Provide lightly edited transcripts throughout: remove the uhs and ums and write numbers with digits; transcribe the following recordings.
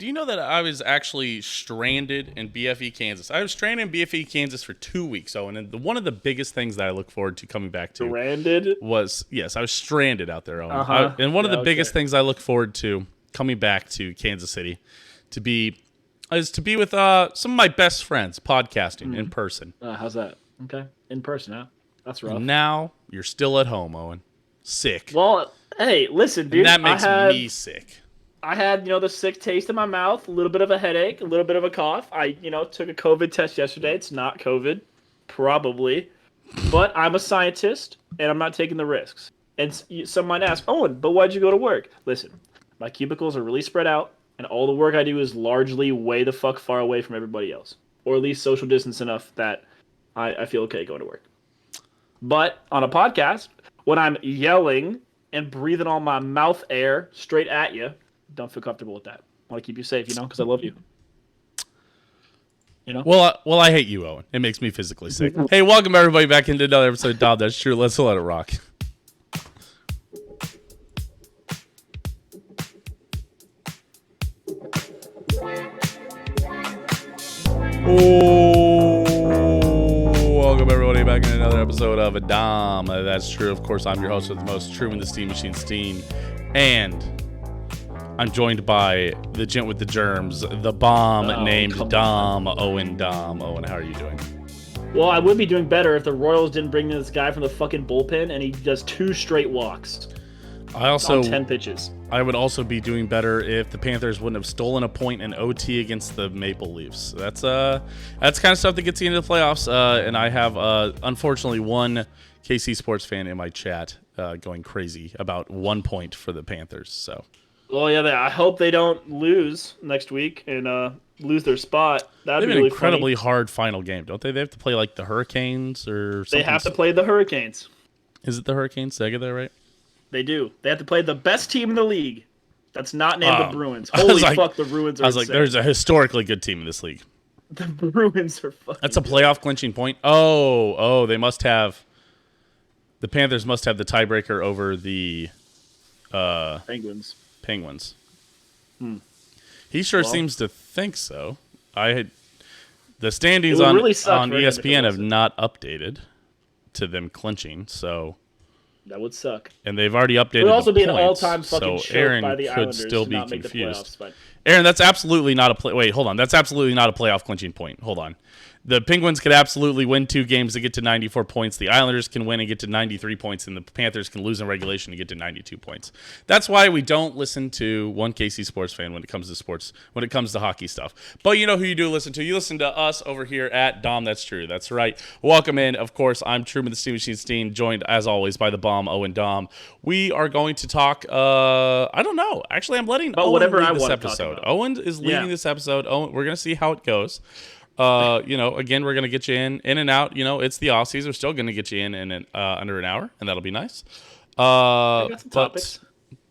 Do you know that I was actually stranded in BFE, Kansas? I was stranded in BFE, Kansas for 2 weeks, Owen. And one of the biggest things that I look forward to coming back to Branded? was, yes, I was stranded out there, Owen. Uh-huh. And one of Yeah, the biggest okay. things I look forward to coming back to Kansas City to be is to be with some of my best friends podcasting in person. How's that? Okay. In person, huh? That's And rough. now you're still at home, Owen. Sick. Well, hey, listen, And dude. that makes me sick. I had, the sick taste in my mouth, a little bit of a headache, a little bit of a cough. I, took a COVID test yesterday. It's not COVID, probably. But I'm a scientist, and I'm not taking the risks. And some might ask, Owen, but why'd you go to work? Listen, my cubicles are really spread out, and all the work I do is largely way the fuck far away from everybody else. Or at least social distance enough that I feel okay going to work. But on a podcast, when I'm yelling and breathing all my mouth air straight at you, don't feel comfortable with that. I want to keep you safe, because I love you. Well, I hate you, Owen. It makes me physically sick. Hey, welcome everybody back into another episode of Dahm. That's true. Let's let it rock. Welcome everybody back in another episode of a Dahm. That's true. Of course, I'm your host with the most, Truman the Steam Machine Steen, and I'm joined by the gent with the germs, the bomb named Dahm. Owen. Dahm. Owen, how are you doing? Well, I would be doing better if the Royals didn't bring in this guy from the fucking bullpen and he does 2 straight walks. On 10 pitches. I would also be doing better if the Panthers wouldn't have stolen a point in OT against the Maple Leafs. That's kind of stuff that gets you into the playoffs. And I have unfortunately one KC sports fan in my chat going crazy about 1 point for the Panthers. So. Well, yeah, I hope they don't lose next week and lose their spot. That'd be an really incredibly funny. hard final game, don't they? They have to play like the Hurricanes or something. They have to play the Hurricanes. Is it the Hurricanes? Did I get that right? They do. They have to play the best team in the league. That's not named the Bruins. Holy fuck, the Bruins are insane. There's a historically good team in this league. The Bruins are fucking That's a playoff clinching point. Oh, they must have. The Panthers must have the tiebreaker over the Penguins. He sure seems to think so. The standings It would on really suck on for him if it ESPN have wasn't. not updated to them clinching. So. That would suck. And they've already updated. It would also the be an points, all-time fucking so choke Aaron by the could Islanders still to be not make the confused. playoffs. But Aaron, that's absolutely not a play. Wait, hold on. That's absolutely not a playoff clinching point. Hold on. The Penguins could absolutely win 2 games to get to 94 points. The Islanders can win and get to 93 points, and the Panthers can lose in regulation to get to 92 points. That's why we don't listen to one KC sports fan when it comes to sports, when it comes to hockey stuff. But you know who you do listen to. You listen to us over here at Dahm. That's true. That's right. Welcome in. Of course, I'm Truman the Steam Machine Steen, joined as always by the bomb Owen Dahm. We are going to talk. I don't know. Actually, I'm letting Owen whatever lead I this want to talk episode. about. Owen is leading this episode. Owen, we're going to see how it goes. Again, we're going to get you in and out. It's the off season. We're still going to get you in under an hour, and that'll be nice. I got some topics.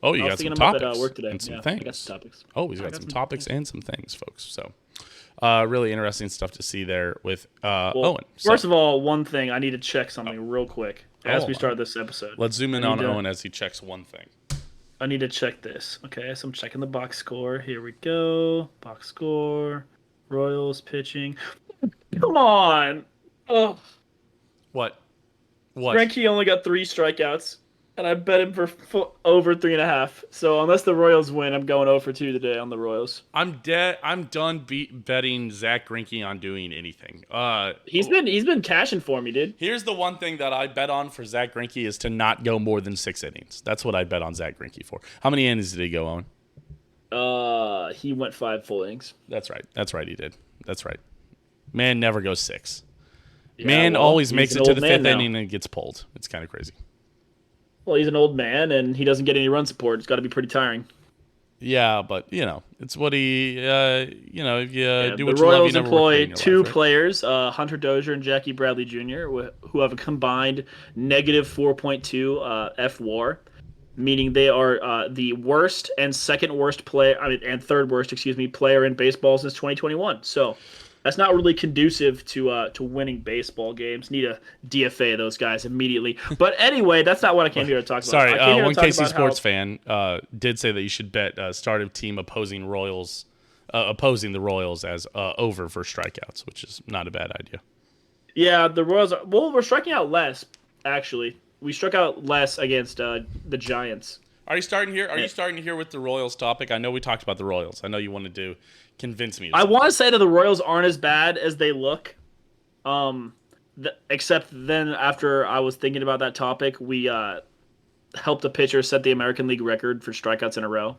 Oh, you got some topics at work today. and some I things. got some topics. Oh, he's got some topics and some things, folks. So, really interesting stuff to see there with Owen. First of all, one thing, I need to check something real quick as we start this episode. Let's zoom in on Owen as he checks one thing. I need to check this. Okay, so I'm checking the box score. Here we go. Box score. Royals pitching. Come on. Oh, What? Greinke only got 3 strikeouts, and I bet him for over 3.5. So unless the Royals win, I'm going 0 for 2 today on the Royals. I'm dead. I'm done betting Zach Greinke on doing anything. He's been cashing for me, dude. Here's the one thing that I bet on for Zach Greinke is to not go more than 6 innings. That's what I bet on Zach Greinke for. How many innings did he go on? He went 5 full innings. That's right. He did. That's right. Man never goes 6. Yeah, Man always makes it to the 5th now. inning and gets pulled. It's kind of crazy. Well, he's an old man, and he doesn't get any run support. It's got to be pretty tiring. Yeah, but, it's what he, if you do what you love, the you Royals never work employ in your 2 life, right? players, Hunter Dozier and Jackie Bradley Jr., who have a combined negative 4.2 F/WAR, meaning they are the worst and second worst player, and third worst, player in baseball since 2021. So that's not really conducive to winning baseball games. Need to DFA those guys immediately. But anyway, that's not what I came here to talk about. Sorry, I came here to one talk KC about sports fan did say that you should bet start of team opposing Royals opposing the Royals as over for strikeouts, which is not a bad idea. Yeah, the Royals are, well, we're striking out less, actually. We struck out less against the Giants. Are you starting here? Are you starting here with the Royals topic? I know we talked about the Royals. I know you wanted to convince me. I want to say that the Royals aren't as bad as they look. Except then after I was thinking about that topic, we helped a pitcher set the American League record for strikeouts in a row.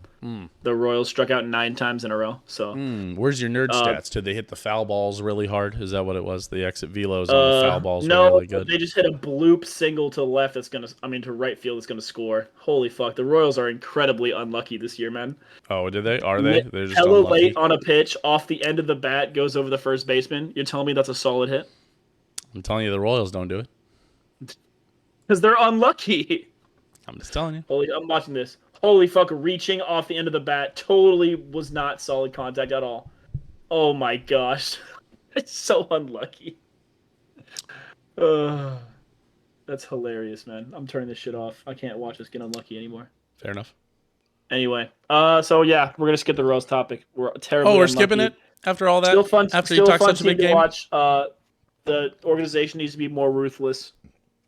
The Royals struck out 9 times in a row. So, where's your nerd stats? Did they hit the foul balls really hard? Is that what it was? The exit velos on the foul balls were really good. They just hit a bloop single to left to right field that's gonna score. Holy fuck, the Royals are incredibly unlucky this year, man. Oh, did they? Are they? They're just hella unlucky. late on a pitch off the end of the bat goes over the first baseman. You're telling me that's a solid hit? I'm telling you, the Royals don't do it. Because they're unlucky. I'm just telling you. I'm watching this. Holy fuck, reaching off the end of the bat totally was not solid contact at all. Oh my gosh. It's so unlucky. That's hilarious, man. I'm turning this shit off. I can't watch us get unlucky anymore. Fair enough. Anyway, so yeah, we're gonna skip the Royals topic. We're terribly we're unlucky. skipping it after all that? Still fun. After still you talk fun such a big team to game? watch. The organization needs to be more ruthless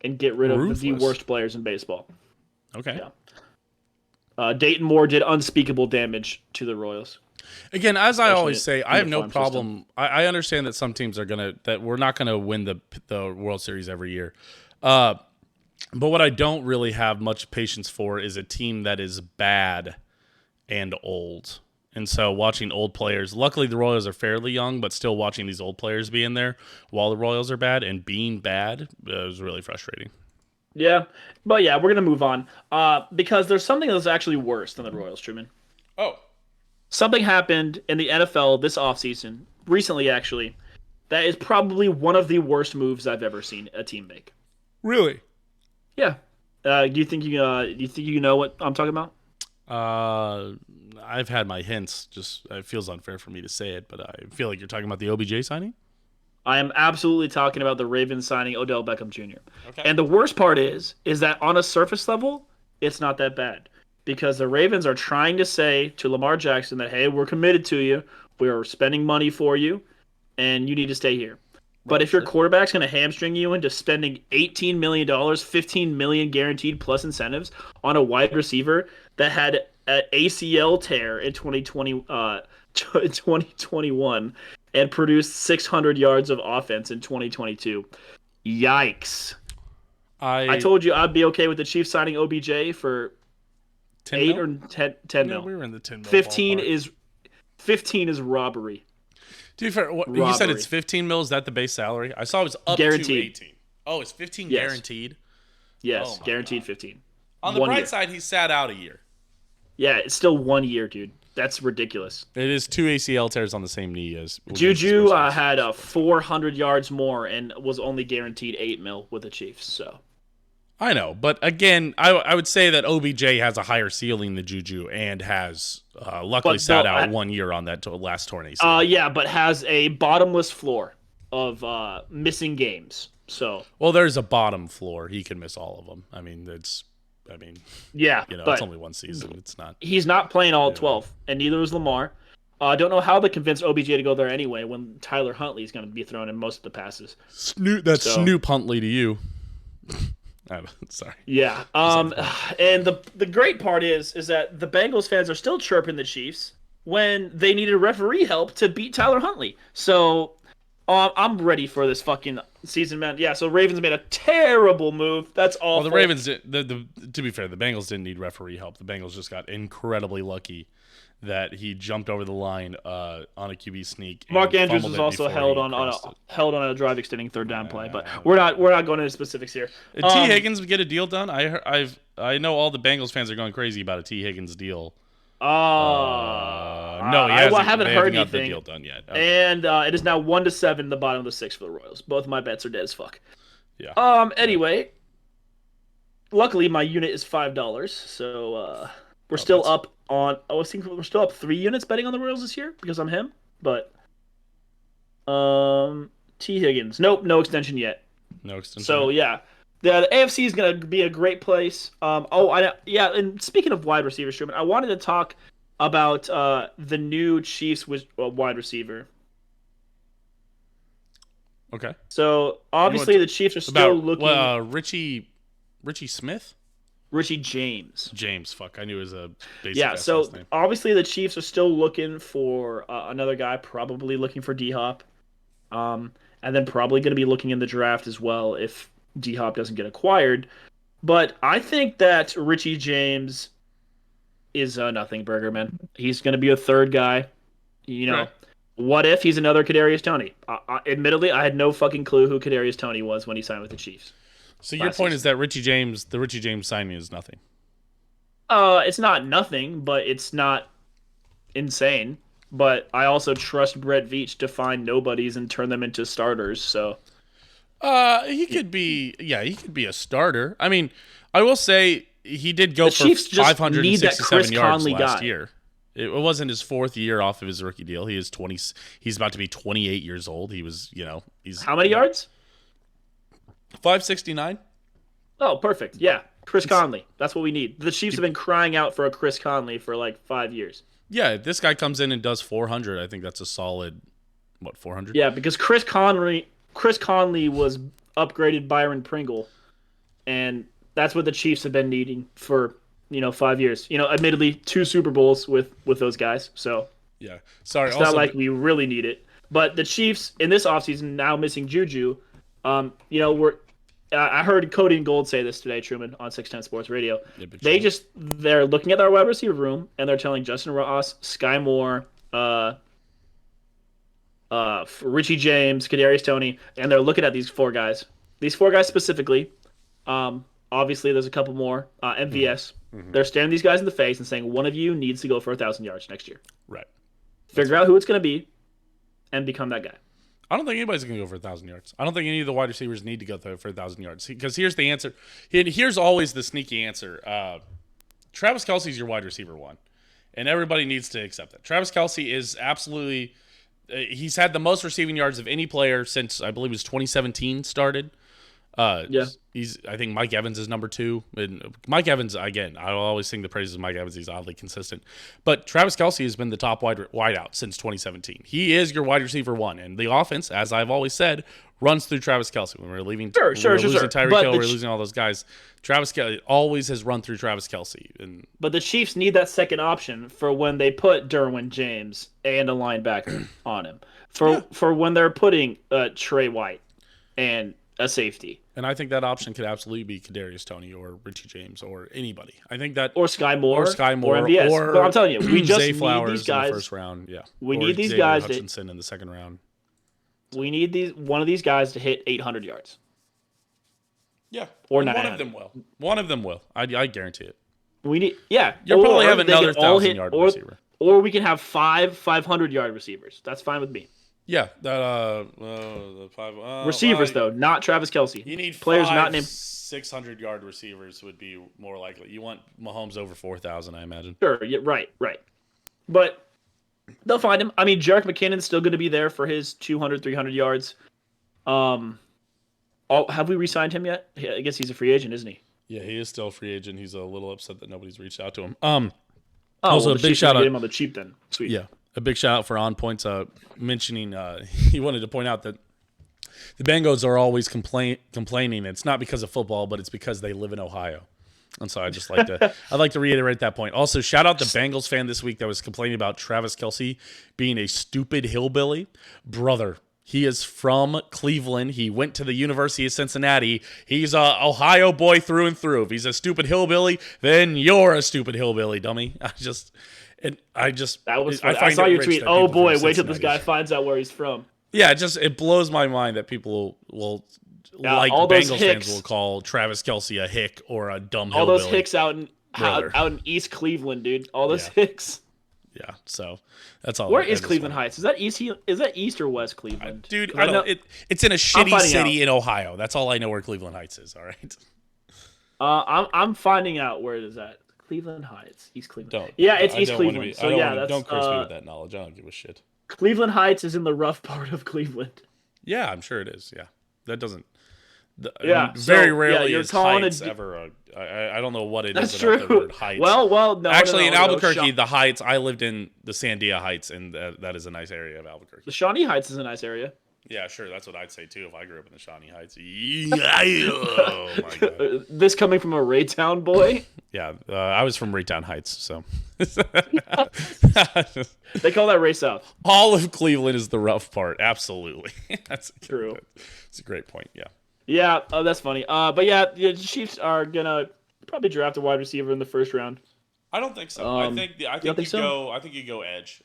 and get rid of the worst players in baseball. Okay. Yeah. Dayton Moore did unspeakable damage to the Royals. Again, as I always say, I have no problem. I understand that some teams that we're not gonna win the World Series every year. But what I don't really have much patience for is a team that is bad and old. And so watching old players, luckily the Royals are fairly young, but still watching these old players be in there while the Royals are bad and being bad was really frustrating. Yeah, but yeah, we're going to move on because there's something that's actually worse than the Royals, Truman. Oh. Something happened in the NFL this offseason, recently actually, that is probably one of the worst moves I've ever seen a team make. Really? Yeah. Do you think you know what I'm talking about? I've had my hints. Just it feels unfair for me to say it, but I feel like you're talking about the OBJ signing. I am absolutely talking about the Ravens signing Odell Beckham Jr. Okay. And the worst part is that on a surface level, it's not that bad because the Ravens are trying to say to Lamar Jackson that, hey, we're committed to you, we're spending money for you, and you need to stay here. But if your quarterback's going to hamstring you into spending $18 million, $15 million guaranteed plus incentives on a wide receiver that had an ACL tear in 2021 and produced 600 yards of offense in 2022, yikes. I told you I'd be okay with the Chiefs signing OBJ for 8 or 10 mil. We were in the 10 mil 15 ballpark. 15 is robbery. To be fair, you said it's 15 mil. Is that the base salary? I saw it was up guaranteed. To 18. Oh, it's 15 guaranteed? Yes, guaranteed 15. On the bright side, he sat out a year. Yeah, it's still 1 year, dude. That's ridiculous. It is 2 ACL tears on the same knee as Juju had 400 yards more and was only guaranteed 8 mil with the Chiefs. So I know, but again, I would say that OBJ has a higher ceiling than Juju and has luckily sat out 1 year on that last torn ACL. Yeah, but has a bottomless floor of missing games. So there's a bottom floor. He can miss all of them. Yeah, it's only one season. It's not. He's not playing all 12, and neither is Lamar. I don't know how they convinced OBJ to go there anyway when Tyler Huntley is going to be throwing in most of the passes. Snoop Huntley to you. I'm sorry. Yeah. And the great part is that the Bengals fans are still chirping the Chiefs when they needed referee help to beat Tyler Huntley. So I'm ready for this fucking season, man. Yeah, so Ravens made a terrible move. That's awful. Well, the Ravens did. To be fair, the Bengals didn't need referee help. The Bengals just got incredibly lucky that he jumped over the line on a QB sneak. Mark Andrews was also held on a drive extending third down play, but we're not going into specifics here. Did T. Higgins get a deal done? I know all the Bengals fans are going crazy about a T. Higgins deal. No, I haven't heard anything. The deal done yet. Okay. And it is now 1-7, the bottom of the 6 for the Royals. Both of my bets are dead as fuck. Yeah. Anyway, luckily my unit is $5, so we're still up on. I was thinking we're still up 3 units betting on the Royals this year because I'm him. But T. Higgins, nope, no extension yet. No extension. So yeah. The AFC is going to be a great place. And speaking of wide receivers, Truman, I wanted to talk about the new Chiefs wide receiver. Okay. So You want obviously to, the Chiefs are still about looking Richie Smith? Richie James. James. Fuck. I knew it was a basic Yeah, ass last so name. obviously the Chiefs are still looking for another guy, probably looking for D Hop, and then probably going to be looking in the draft as well if D Hop doesn't get acquired. But I think that Richie James is a nothing burger, man. He's going to be a third guy. You Okay. know, what if he's another Kadarius Toney? Admittedly, I had no fucking clue who Kadarius Toney was when he signed with the Chiefs So your last point is season. that the Richie James signing is nothing. It's not nothing, but it's not insane. But I also trust Brett Veach to find nobodies and turn them into starters. So He could be, yeah, he could be a starter. I mean, I will say he did go the for Chiefs just need that 567 Chris yards Conley last guy. year. It wasn't his fourth year off of his rookie deal. He is 20. He's about to be 28 years old. He was, he's How many yards? 569. Oh, perfect. Yeah, Chris Conley. That's what we need. The Chiefs have been crying out for a Chris Conley for like 5 years. Yeah, if this guy comes in and does 400, I think that's a solid, what, 400? Yeah, because Chris Conley was upgraded Byron Pringle, and that's what the Chiefs have been needing for 5 years. Admittedly, two Super Bowls with those guys, so Yeah. Sorry. it's not Also, like we really need it. But the Chiefs in this offseason now missing Juju. We're I heard Cody and Gold say this today, Truman, on 610 Sports Radio. yeah, big They shout. just they're looking at their wide receiver room and they're telling Justin Ross, Sky Moore, Richie James, Kadarius Toney, and they're looking at these four guys. These four guys specifically. Obviously, there's a couple more. Mhm. MVS. Mhm. They're staring these guys in the face and saying one of you needs to go for 1,000 yards next year. Right. That's Figure fair. out who it's going to be and become that guy. I don't think anybody's going to go for 1,000 yards. I don't think any of the wide receivers need to go for 1,000 yards. Because here's the answer. Here's always the sneaky answer. Travis Kelce's your wide receiver one, and everybody needs to accept that. Travis Kelce is absolutely. He's had the most receiving yards of any player since I believe it was 2017 started. Yeah. I think Mike Evans is number two. And Mike Evans, again, I will always sing the praises of Mike Evans. He's oddly consistent. But Travis Kelce has been the top wide out since 2017. He is your wide receiver one. And the offense, as I've always said, runs through Travis Kelce. When we're losing Tyreek Hill, we're losing all those guys. Travis Kelce always has run through Travis Kelce. And But the Chiefs need that second option for when they put Derwin James and a linebacker on him. For when they're putting Trey White and a safety. And I think that option could absolutely be Kadarius Toney or Richie James or anybody. I think that Or Sky Moore. or MVS. or But I'm telling you, we just Zay need Flowers these in the guys. first round. Yeah, We or need these Xavier guys Hutchinson in the second round. we need one of these guys to hit 800 yards. Yeah, Or and one 900. of them will. One of them will. I guarantee it. We need You'll probably or have they another can all 1,000-yard or, receiver. Or we can have 500-yard receivers. That's fine with me. Yeah, that the five Receivers though, not Travis Kelce. You need Players five not named 600-yard receivers would be more likely. You want Mahomes over 4,000, I imagine. Sure, yeah, right. But they'll find him. I mean, Jerick McKinnon's still going to be there for his 200, 300 yards. Have we re-signed him yet? I guess he's a free agent, isn't he? Yeah, he is still a free agent. He's a little upset that nobody's reached out to him. Also, a big shout out. Get him on the cheap then. Sweet. Yeah, a big shout out for On Points mentioning he wanted to point out that the Bengals are always complaining. It's not because of football, but it's because they live in Ohio. And so I'd like to reiterate that point. Also, shout out the Bengals fan this week that was complaining about Travis Kelce being a stupid hillbilly. Brother, he is from Cleveland. He went to the University of Cincinnati. He's a Ohio boy through and through. If he's a stupid hillbilly, then you're a stupid hillbilly, dummy. That was funny. I find saw it your rich tweet. that Oh people boy, from wait till this guy Cincinnati- finds out where he's from. Yeah, it blows my mind that people will like all those Bengals hicks. fans will call Travis Kelce a hick or a dumb All hillbilly. those hicks out in East Cleveland, dude. All those hicks. Yeah, so that's all. Where is Cleveland Heights? Is that East or West Cleveland? Dude, 'Cause I don't. It's in a shitty finding city in Ohio. That's all I know where Cleveland Heights is. All right. I'm finding out where it is at. Cleveland Heights, East Cleveland. Don't. Yeah, it's I East don't wanna Cleveland. be- So I don't yeah, wanna- that's don't curse me with that knowledge. I don't give a shit. Cleveland Heights is in the rough part of Cleveland. Yeah, I'm sure it is. Yeah, that doesn't Yeah. Very So, rarely you're is calling heights a. ever. I don't know what it That's is about the true. word heights. Well, no. Actually, in No. Albuquerque, the Heights. I lived in the Sandia Heights, and that is a nice area of Albuquerque. The Shawnee Heights is a nice area. Yeah, sure. That's what I'd say too if I grew up in the Shawnee Heights. Oh my god. This coming from a Raytown boy. Yeah, I was from Raytown Heights, so They call that Ray South. all of Cleveland is the rough part. Absolutely, that's True. It's a great point. Yeah. Yeah, that's funny. But yeah, the Chiefs are gonna probably draft a wide receiver in the first round. I don't think so. I think you don't think so? I think you go edge.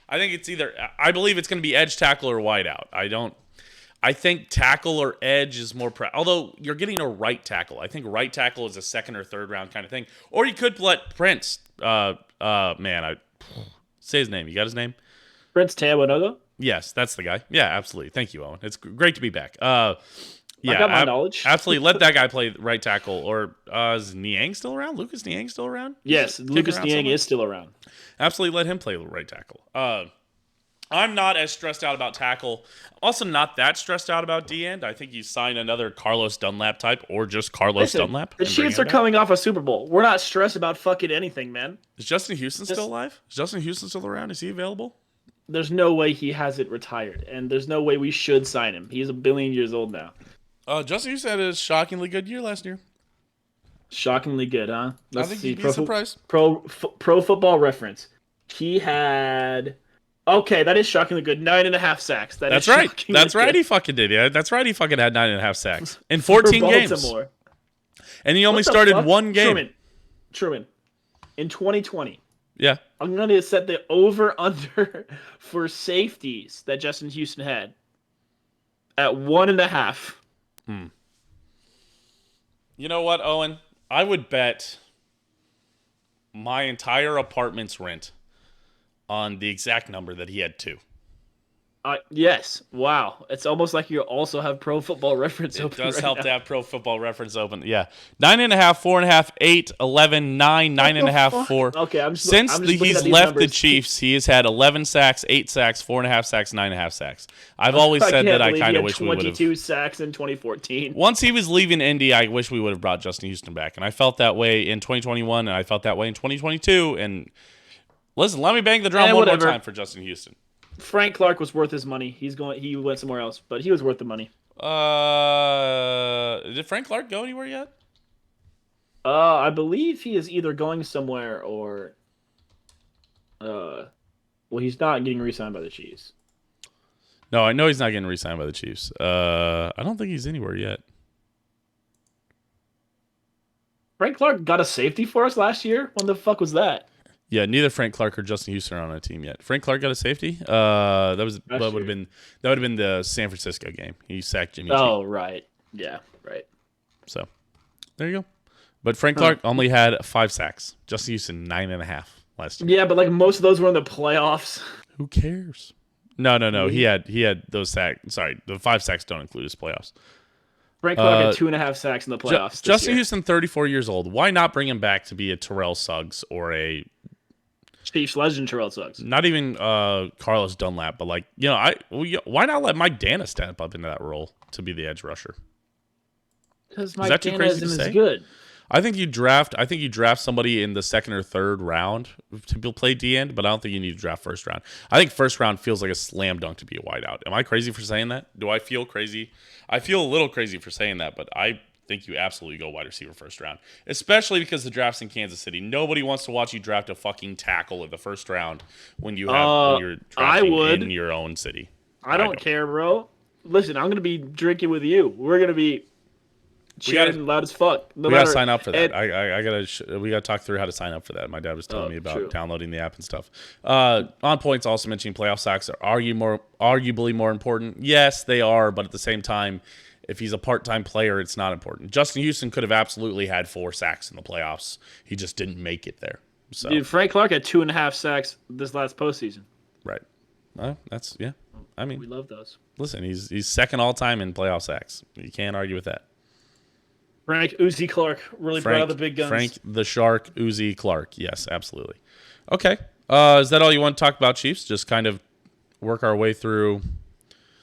I think it's either. I believe it's going to be edge, tackle, or wide out. I think tackle or edge is more. Although you're getting a right tackle. I think right tackle is a second or third round kind of thing. Or you could let Prince. Say his name. You got his name? Prince Tawanoga? Yes, that's the guy. Yeah, absolutely. Thank you, Owen. It's great to be back. Yeah, I got my knowledge. Absolutely. Let that guy play right tackle. Or is Niang still around? Lucas Niang still around? Yes, Lucas Niang is still around. Absolutely let him play right tackle. I'm not as stressed out about tackle. Also not that stressed out about D-end. I think you sign another Carlos Dunlap type or just Carlos Dunlap. The Chiefs are coming off a Super Bowl. We're not stressed about fucking anything, man. Is Justin Houston still alive? Is Justin Houston still around? Is he available? There's no way he hasn't retired, and there's no way we should sign him. He's 1 billion years old now. Justin Houston had a shockingly good year last year. Shockingly good, huh? Let's see. You'd be surprised. Pro Football Reference. He had. Okay, that is shockingly good. 9.5 sacks. That's right. That's right. He fucking did. Yeah, that's right. He fucking had 9.5 sacks in 14 games. And he only started one game. Truman. In 2020. Yeah. I'm going to set the over/under for safeties that Justin Houston had at 1.5. You know what, Owen? I would bet my entire apartment's rent on the exact number that he had 2. Yes. Wow. It's almost like you also have Pro Football Reference open. It does right help now. to have Pro Football Reference open. Yeah. 9.5, 4.5, 8, 11, 9, 9.5, 4. Okay, Since he's left the Chiefs, he has had 11 sacks, 8 sacks, 4.5 sacks, 9.5 sacks. I've always said that I kind of wish we would have. 22 sacks in 2014. Once he was leaving Indy, I wish we would have brought Justin Houston back. And I felt that way in 2021, and I felt that way in 2022. And listen, let me bang the drum one more time for Justin Houston. Frank Clark was worth his money. He went somewhere else, but he was worth the money. Did Frank Clark go anywhere yet? I believe he is either going somewhere or well, he's not getting re-signed by the Chiefs. No, I know he's not getting re-signed by the Chiefs. I don't think he's anywhere yet. Frank Clark got a safety for us last year? When the fuck was that? Yeah, neither Frank Clark or Justin Houston are on a team yet. Frank Clark got a safety. That would have been the San Francisco game. He sacked Jimmy G. Oh, right. Yeah, right. So there you go. But Frank Clark only had 5 sacks. Justin Houston 9.5 last year. Yeah, but like most of those were in the playoffs. Who cares? No. He had those sacks. Sorry, the 5 sacks don't include his playoffs. Frank Clark had 2.5 sacks in the playoffs. Justin Houston, 34 years old. Why not bring him back to be a Terrell Suggs or a Chiefs legend Terrell Suggs? Not even Carlos Dunlap, but why not let Mike Dana step up into that role to be the edge rusher? Because Mike Dana is good. I think you draft somebody in the second or third round to play D-end, but I don't think you need to draft first round. I think first round feels like a slam dunk to be a wideout. Am I crazy for saying that? Do I feel crazy? I feel a little crazy for saying that, but I think you absolutely go wide receiver first round, especially because the draft's in Kansas City. Nobody wants to watch you draft a fucking tackle in the first round when you're drafting in your own city. I don't care, bro. Listen, I'm gonna be drinking with you. We're gonna be cheering loud as fuck. We gotta sign up for that. We gotta talk through how to sign up for that. My dad was telling me about downloading the app and stuff. On points, also mentioning playoff sacks are arguably more important. Yes, they are, but at the same time, if he's a part-time player, it's not important. Justin Houston could have absolutely had 4 sacks in the playoffs. He just didn't make it there. So. Dude, Frank Clark had 2.5 sacks this last postseason. Right. I mean, we love those. Listen, he's second all-time in playoff sacks. You can't argue with that. Frank Uzi Clark really brought out the big guns. Frank the Shark Uzi Clark. Yes, absolutely. Okay. Is that all you want to talk about, Chiefs? Just kind of work our way through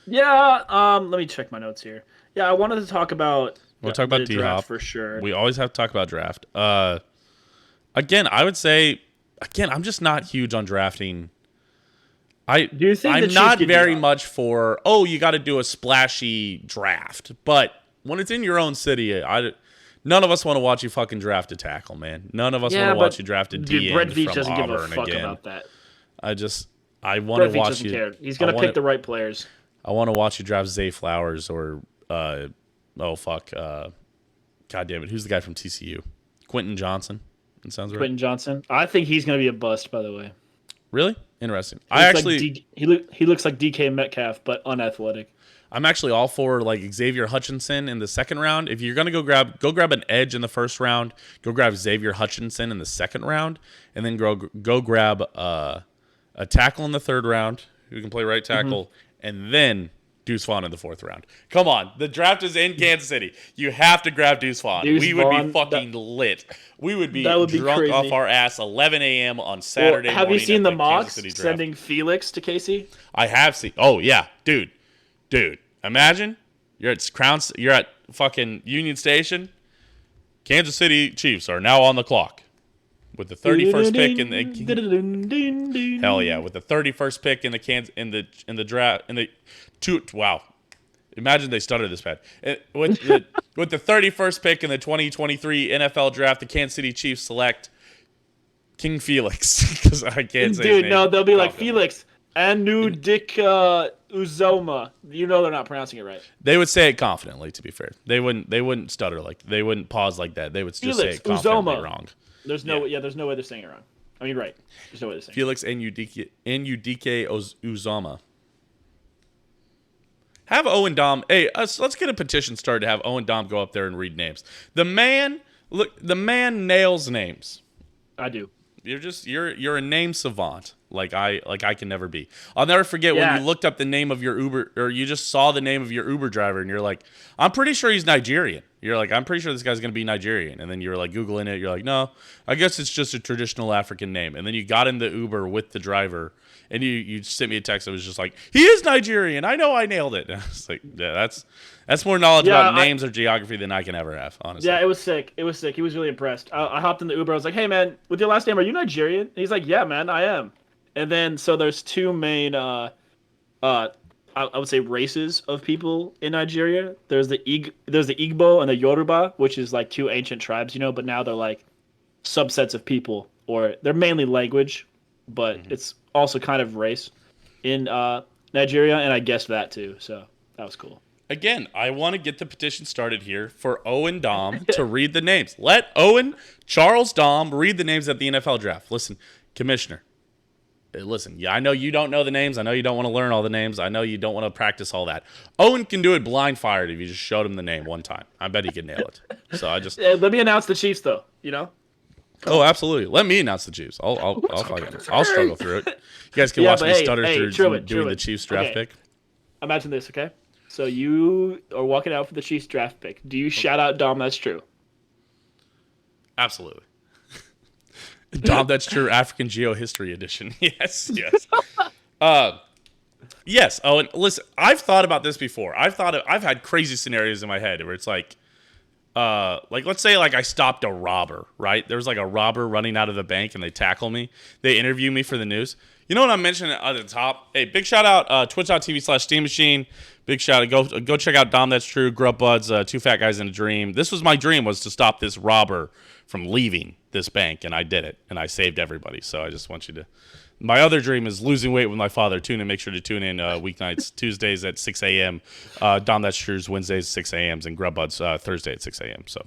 Yeah. Let me check my notes here. Yeah, I wanted to talk about We'll talk about the D draft Hop. for sure. We always have to talk about draft. Again, I would say, I'm just not huge on drafting. Do you think the I'm Chiefs not get D very Hop? much for, oh, you got to do a splashy draft. But when it's in your own city, none of us want to watch you fucking draft a tackle, man. None of us want Yeah, to watch but you draft a dude, D Brett end Veach from doesn't give a Auburn fuck again. about that. I just I want to Brett Veach watch doesn't you. care. He's I gonna want pick to the right players. I want to watch you draft Zay Flowers or oh fuck, god damn it, who's the guy from TCU? Quentin Johnson. That sounds right. Quentin Johnson. I think he's gonna be a bust. By the way, Really interesting. He looks like DK Metcalf, but unathletic. I'm actually all for like Xavier Hutchinson in the second round. If you're gonna go grab an edge in the first round, go grab Xavier Hutchinson in the second round, and then go grab a tackle in the third round who can play right tackle, and then Deuce Vaughn in the fourth round. Come on, the draft is in Kansas City. You have to grab Deuce Vaughn. Deuce We would be Vaughn, fucking lit. We would be that would be drunk off crazy. our ass 11 a.m. on Well, Saturday have you morning seen at the the Kansas mocks City draft. sending Felix to Casey? I have seen. Oh yeah, dude. Imagine you're at fucking Union Station. Kansas City Chiefs are now on the clock with the 31st pick in the hell yeah, with the 31st pick in the draft in the two. Wow, imagine they stuttered this bad. With the 31st pick in the 2023 NFL draft, the Kansas City Chiefs select King Felix because I can't say his Dude, name no, they'll be like confidently. Felix and new Dick Uzoma. You know they're not pronouncing it right. They would say it confidently. To be fair, they wouldn't stutter they wouldn't pause like that. They would just say Felix it confidently Uzoma. wrong. There's no there's no way they're saying it wrong. I mean, right. There's no way they're saying Felix Nudike Uzama. Have Owen Dahm. Hey, let's get a petition started to have Owen Dahm go up there and read names. The man nails names. it. I do. You're a name savant like I can never be. I'll never forget when Yeah. you looked up the name of your Uber, or you just saw the name of your Uber driver and you're like, I'm pretty sure he's Nigerian. You're like, I'm pretty sure this guy's gonna be Nigerian. And then you're like Googling it, you're like, no, I guess it's just a traditional African name. And then you got in the Uber with the driver and you sent me a text that was just like, he is Nigerian. I know I nailed it. And I was like, yeah, that's more knowledge Yeah, about names or geography than I can ever have, honestly. Yeah, it was sick. It was sick. He was really impressed. I hopped in the Uber. I was like, "Hey, man, with your last name, are you Nigerian?" And he's like, "Yeah, man, I am." And then so there's two main, I would say races of people in Nigeria. There's the Igbo and the Yoruba, which is like two ancient tribes, but now they're like subsets of people, or they're mainly language, but it's also kind of race in Nigeria, and I guessed that too. So that was cool. Again, I want to get the petition started here for Owen Dahm to read the names. Let Charles Dahm read the names at the NFL draft. Listen, Commissioner. Listen, yeah, I know you don't know the names. I know you don't want to learn all the names. I know you don't want to practice all that. Owen can do it blind fired if you just showed him the name one time. I bet he could nail it. So I just. Let me announce the Chiefs, though. Oh, absolutely. Let me announce the Chiefs. I'll struggle through it. You guys can watch me stutter through doing the Chiefs draft pick. Imagine this, okay? So you are walking out for the Chiefs draft pick. Do you shout out Dom? That's true. Absolutely. Dom, that's true. African Geohistory Edition. Yes. Yes. Oh, and listen, I've thought about this before. I've had crazy scenarios in my head where it's like let's say like I stopped a robber, right? There was like a robber running out of the bank and they tackle me. They interview me for the news. You know what I'm mentioning at the top? Hey, big shout out twitch.tv/Steam Machine. Big shout out. Go check out Dom That's True, Grub Buds, Two Fat Guys in a Dream. This was my dream, was to stop this robber from leaving this bank, and I did it, and I saved everybody. So I just want you to. My other dream is losing weight with my father. Make sure to tune in weeknights, Tuesdays at 6 a.m. Dom That's True's Wednesdays at 6 a.m. and Grub Buds Thursday at 6 a.m. So,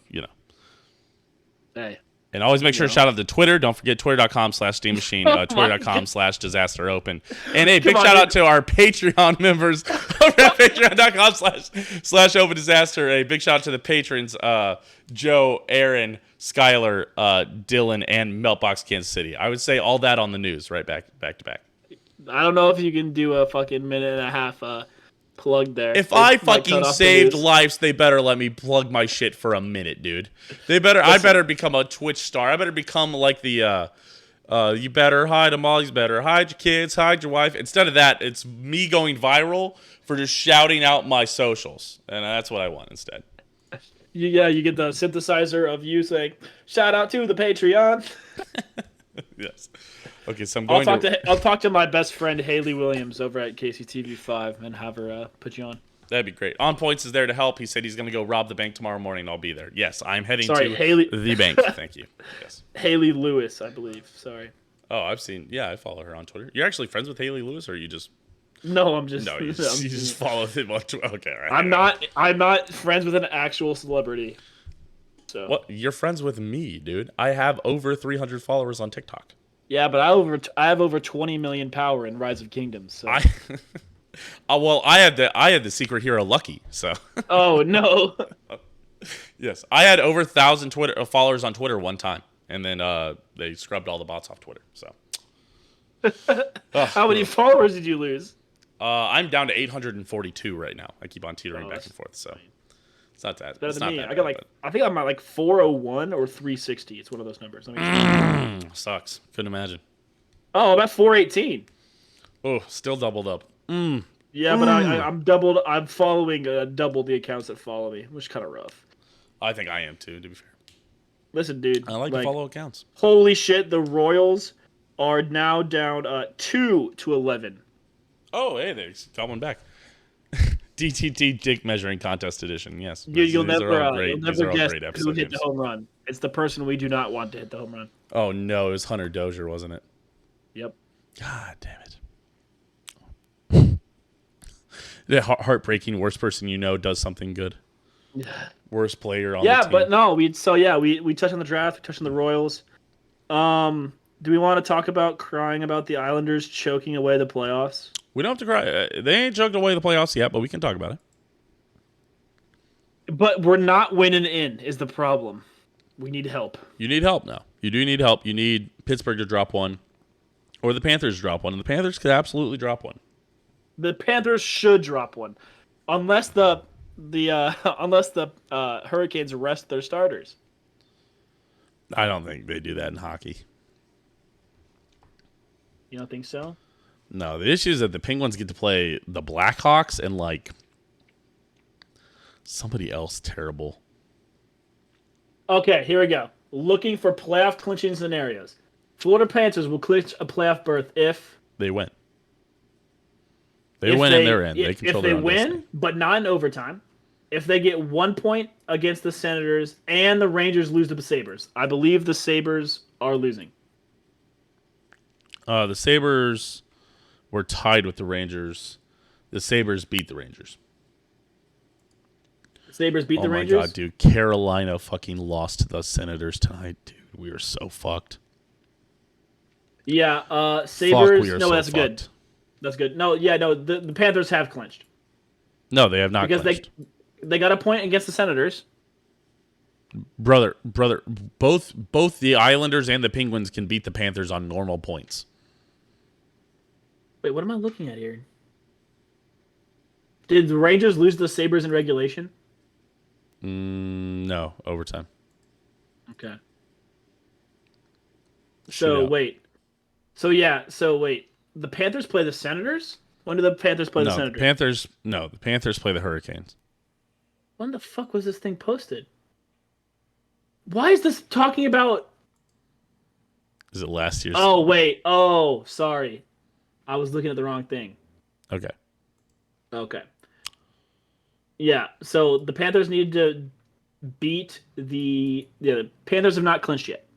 Hey. And always make sure to shout out to Twitter. Don't forget twitter.com/Steam Machine, twitter.com/Disaster Open. And hey, big shout out to our Patreon members over at patreon.com/Open Disaster. A big shout out to the patrons, Joe, Aaron, Skylar, Dylan, and Meltbox Kansas City. I would say all that on the news, right back to back. I don't know if you can do a fucking minute and a half plug there. If I fucking saved lives, they better let me plug my shit for a minute, dude. I better become a Twitch star. I better become like the You better hide them all. You better hide your kids, hide your wife. Instead of that, it's me going viral for just shouting out my socials, and that's what I want instead. Yeah, you get the synthesizer of you saying, "Shout out to the Patreon." Yes. Okay, so I'm going I'll talk to my best friend Haley Williams over at KCTV5 and have her put you on. That'd be great. On Points is there to help. He said he's going to go rob the bank tomorrow morning. I'll be there. Yes, I'm heading Sorry, to Haley. the bank. Thank you. Yes. Haley Lewis, I believe. Sorry. Oh, I've seen. Yeah, I follow her on Twitter. You're actually friends with Haley Lewis, or you just? No, I'm just. No, you just follow him on Twitter. Okay, all right. I'm not friends with an actual celebrity. So. What? You're friends with me, dude. I have over 300 followers on TikTok. Yeah, but I have over 20 million power in Rise of Kingdoms. So. Well, I had the secret hero Lucky. So. Oh no. Yes, I had over 1,000 Twitter followers on Twitter one time, and then they scrubbed all the bots off Twitter. So. How many followers did you lose? I'm down to 842 right now. I keep on teetering back and forth, so it's not that. Better than me. I think I'm at like 401 or 360. It's one of those numbers. Sucks. Couldn't imagine. Oh, I'm at 418. Oh, still doubled up. Yeah, but I'm doubled. I'm following double the accounts that follow me, which is kind of rough. I think I am too, to be fair. Listen, dude. I like to follow accounts. Holy shit! The Royals are now down 2-11. Oh, hey, they're coming back. DTT Dick Measuring Contest Edition. Yes, you'll never guess great who hit the home run. It's the person we do not want to hit the home run. Oh no, it was Hunter Dozier, wasn't it? Yep. God damn it. The heartbreaking. Worst person you know does something good. Worst player on the team. Yeah, but no, we touched on the draft. We touched on the Royals. Do we want to talk about crying about the Islanders choking away the playoffs? We don't have to cry. They ain't choked away the playoffs yet, but we can talk about it. But we're not winning in is the problem. We need help. You need help now. You do need help. You need Pittsburgh to drop one, or the Panthers to drop one, and the Panthers could absolutely drop one. The Panthers should drop one, unless the Hurricanes rest their starters. I don't think they do that in hockey. You don't think so? No, the issue is that the Penguins get to play the Blackhawks and like somebody else terrible. Okay, here we go. Looking for playoff clinching scenarios. Florida Panthers will clinch a playoff berth if they win. They win in their end. They control their own destiny. If they win, but not in overtime. If they get 1 point against the Senators and the Rangers lose to the Sabres. I believe the Sabres are losing. The Sabres were tied with the Rangers. The Sabres beat the Rangers. The Sabres beat the Rangers? Oh my god, dude. Carolina fucking lost to the Senators tonight, dude. We are so fucked. Yeah, Sabres. We are no, so that's fucked. good. That's good. No, yeah, no, the Panthers have clinched. No, they have not because clinched. They got a point against the Senators. Brother, both the Islanders and the Penguins can beat the Panthers on normal points. Wait, what am I looking at here? Did the Rangers lose the Sabres in regulation? No, overtime. Okay. So wait. The Panthers play the Senators? When do the Panthers play the Senators? The Panthers play the Hurricanes. When the fuck was this thing posted? Why is this talking about... Is it last year's? Oh, wait. Oh, sorry. I was looking at the wrong thing. Okay. Yeah, so the Panthers need to beat the Panthers have not clinched yet.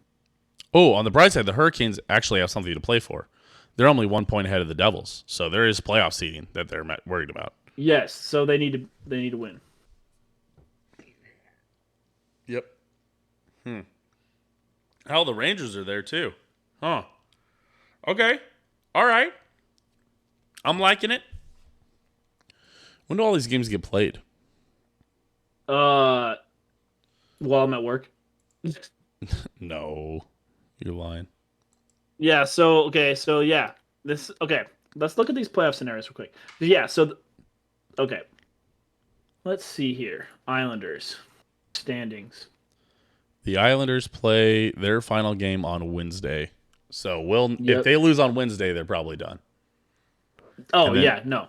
Oh, on the bright side, the Hurricanes actually have something to play for. They're only 1 point ahead of the Devils, so there is playoff seeding that they're worried about. Yes, so they need to win. Yep. Hell, the Rangers are there too. Huh. Okay. All right. I'm liking it. When do all these games get played? While I'm at work. No. You're lying. Yeah, let's look at these playoff scenarios real quick. Yeah, let's see here. Islanders standings. The Islanders play their final game on Wednesday So if Yep. they lose on Wednesday, they're probably done. Oh And then yeah, no.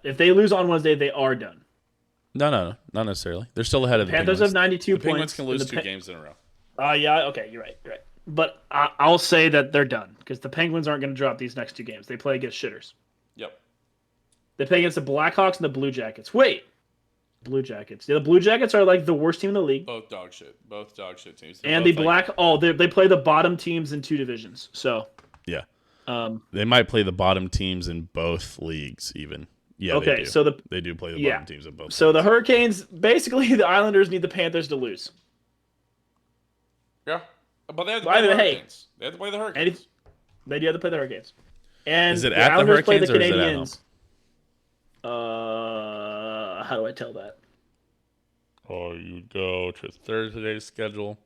If they lose on Wednesday, they are done. no, not necessarily. They're still ahead The of the Panthers Penguins. have 92 The Penguins points. can lose two games in a row. Yeah, okay, you're right. But I'll say that they're done because the Penguins aren't going to drop these next two games. They play against shitters. Yep. They play against the Blackhawks and the Blue Jackets. Wait, Blue Jackets. Yeah, the Blue Jackets are like the worst team in the league. Both dog shit. Both dog shit teams. And the they play the bottom teams in two divisions. So yeah, um, they might play the bottom teams in both leagues even. Yeah, okay, they do. so they do play the bottom teams in both. So leagues. the Hurricanes, basically, the Islanders need the Panthers to lose. Yeah, but they have to play the Hurricanes. They have to play the Hurricanes. They do have to play the Hurricanes. And is it the at Islanders the play the Hurricanes or Canadians. is it at home? How do I tell that? Oh, you go to Thursday's schedule.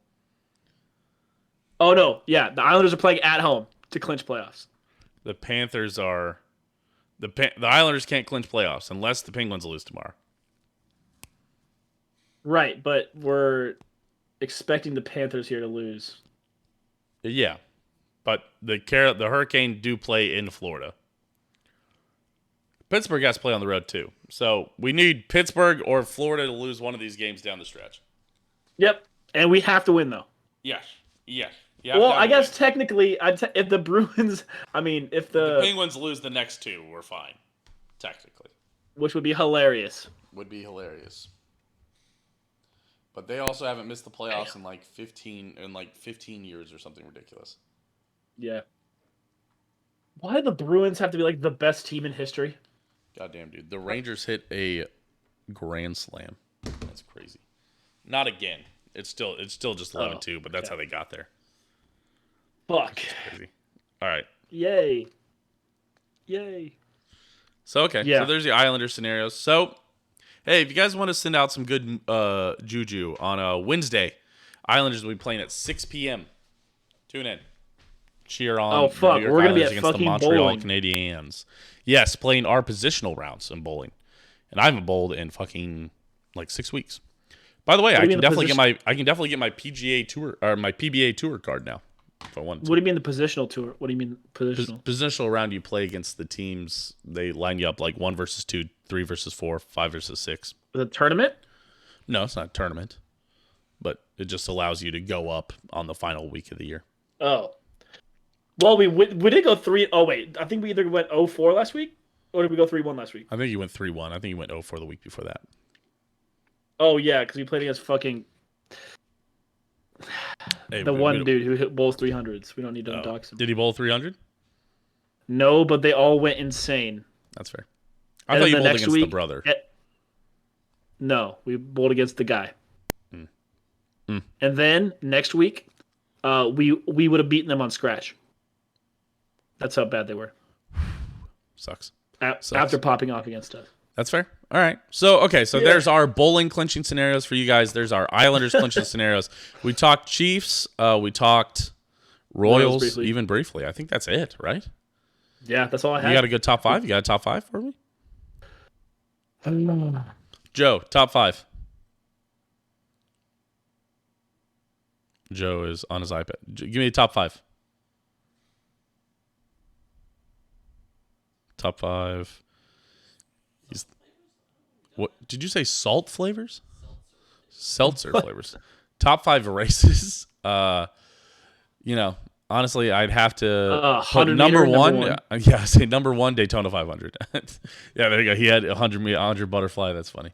Oh no, yeah, the Islanders are playing at home to clinch playoffs. The Panthers are the Islanders can't clinch playoffs unless the Penguins lose tomorrow. Right, but we're expecting the Panthers here to lose. Yeah, but the Hurricane do play in Florida. Pittsburgh has to play on the road too, so we need Pittsburgh or Florida to lose one of these games down the stretch. Yep, and we have to win though. Yes. Well, I guess technically, if the Bruins, if the Penguins lose the next two, we're fine. Technically, which would be hilarious. But they also haven't missed the playoffs in like 15 years or something ridiculous. Yeah. Why do the Bruins have to be like the best team in history? Goddamn, dude. The Rangers hit a grand slam. That's crazy. Not again. It's still just 11-2, but that's how they got there. Fuck. Crazy. All right. Yay. So, okay. Yeah. So, there's the Islander scenarios. So, hey, if you guys want to send out some good juju on a Wednesday, Islanders will be playing at 6 p.m. Tune in. Cheer on. Oh, fuck. We're going to be at against fucking the Montreal bowling. Canadiens. Yes, playing our positional rounds in bowling. And I haven't bowled in fucking like 6 weeks. By the way, I can definitely get my PGA tour or my PBA tour card now. If I want to. What do you mean the positional tour? What do you mean positional? Positional round, you play against the teams. They line you up like 1 versus 2, 3 versus 4, 5 versus 6. The tournament? No, it's not a tournament. But it just allows you to go up on the final week of the year. Oh. Well, we did go 3. Oh, wait. I think we either went 0-4 last week, or did we go 3-1 last week? I think you went 3-1. I think you went 0-4 the week before that. Oh, yeah, because we played against fucking dude who hit both 300s. We don't need to dox him. Did he bowl 300? No, but they all went insane. That's fair. I thought you bowled against the brother. No, we bowled against the guy. And then next week, we would have beaten them on scratch. That's how bad they were. Sucks. After popping off against us. That's fair. All right. So there's our bowling clinching scenarios for you guys. There's our Islanders clinching scenarios. We talked Chiefs. We talked Royals even briefly. I think that's it, right? Yeah, that's all I had. You got a good top 5? You got a top 5 for me? Joe, top 5. Joe is on his iPad. Give me a top 5. Top 5. What did you say? Salt flavors? Seltzer flavors. Top 5 races. Honestly, I'd have to put number one. Yeah, say number 1 Daytona 500. Yeah, there you go. He had 100 butterfly. That's funny.